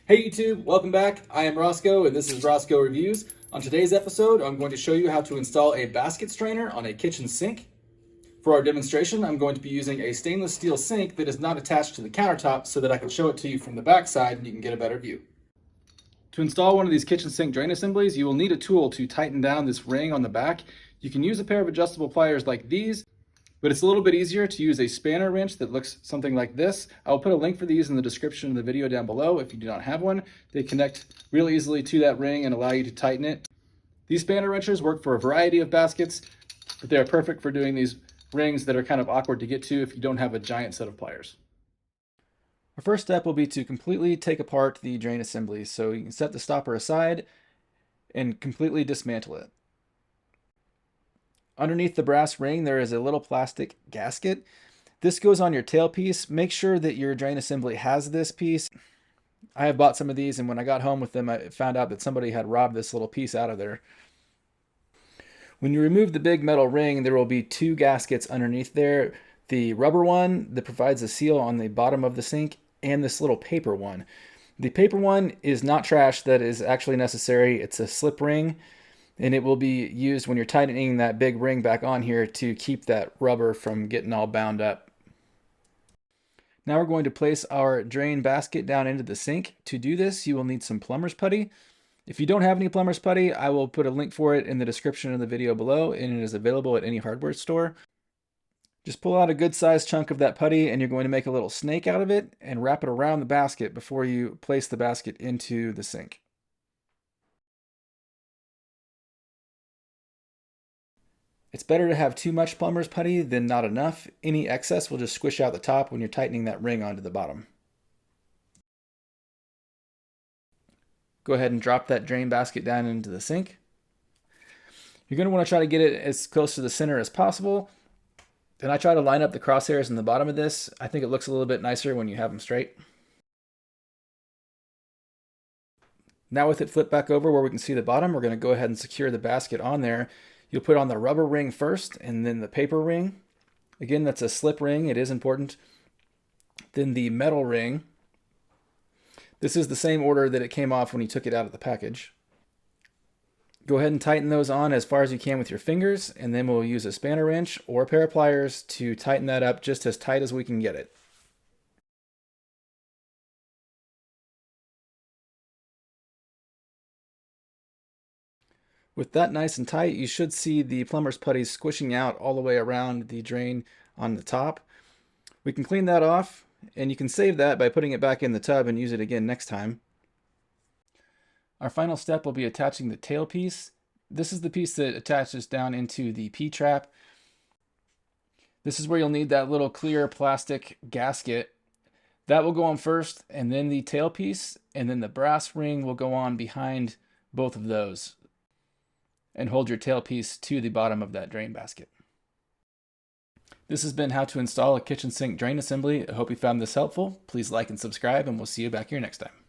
Hey YouTube, welcome back. I am Rosco and this is Rosco Reviews. On today's episode, I'm going to show you how to install a basket strainer on a kitchen sink. For our demonstration, I'm going to be using a stainless steel sink that is not attached to the countertop so that I can show it to you from the back side and you can get a better view. To install one of these kitchen sink drain assemblies, you will need a tool to tighten down this ring on the back. You can use a pair of adjustable pliers like these, but it's a little bit easier to use a spanner wrench that looks something like this. I'll put a link for these in the description of the video down below if you do not have one. They connect real easily to that ring and allow you to tighten it. These spanner wrenches work for a variety of baskets, but they're perfect for doing these rings that are kind of awkward to get to if you don't have a giant set of pliers. Our first step will be to completely take apart the drain assembly. So you can set the stopper aside and completely dismantle it. Underneath the brass ring, there is a little plastic gasket. This goes on your tailpiece. Make sure that your drain assembly has this piece. I have bought some of these, and when I got home with them, I found out that somebody had robbed this little piece out of there. When you remove the big metal ring, there will be two gaskets underneath there. The rubber one that provides a seal on the bottom of the sink, and this little paper one. The paper one is not trash. That is actually necessary. It's a slip ring, and it will be used when you're tightening that big ring back on here to keep that rubber from getting all bound up. Now we're going to place our drain basket down into the sink. To do this, you will need some plumber's putty. If you don't have any plumber's putty, I will put a link for it in the description of the video below, and it is available at any hardware store. Just pull out a good sized chunk of that putty, and you're going to make a little snake out of it and wrap it around the basket before you place the basket into the sink. It's better to have too much plumber's putty than not enough. Any excess will just squish out the top when you're tightening that ring onto the bottom. Go ahead and drop that drain basket down into the sink. You're going to want to try to get it as close to the center as possible. And I try to line up the crosshairs in the bottom of this. I think it looks a little bit nicer when you have them straight. Now with it flipped back over where we can see the bottom, we're going to go ahead and secure the basket on there. You'll put on the rubber ring first and then the paper ring. Again, that's a slip ring. It is important. Then the metal ring. This is the same order that it came off when you took it out of the package. Go ahead and tighten those on as far as you can with your fingers, and then we'll use a spanner wrench or a pair of pliers to tighten that up just as tight as we can get it. With that nice and tight, you should see the plumber's putty squishing out all the way around the drain on the top. We can clean that off, and you can save that by putting it back in the tub and use it again next time. Our final step will be attaching the tail piece. This is the piece that attaches down into the P-trap. This is where you'll need that little clear plastic gasket. That will go on first, and then the tail piece, and then the brass ring will go on behind both of those and hold your tailpiece to the bottom of that drain basket. This has been how to install a kitchen sink drain assembly. I hope you found this helpful. Please like and subscribe, and we'll see you back here next time.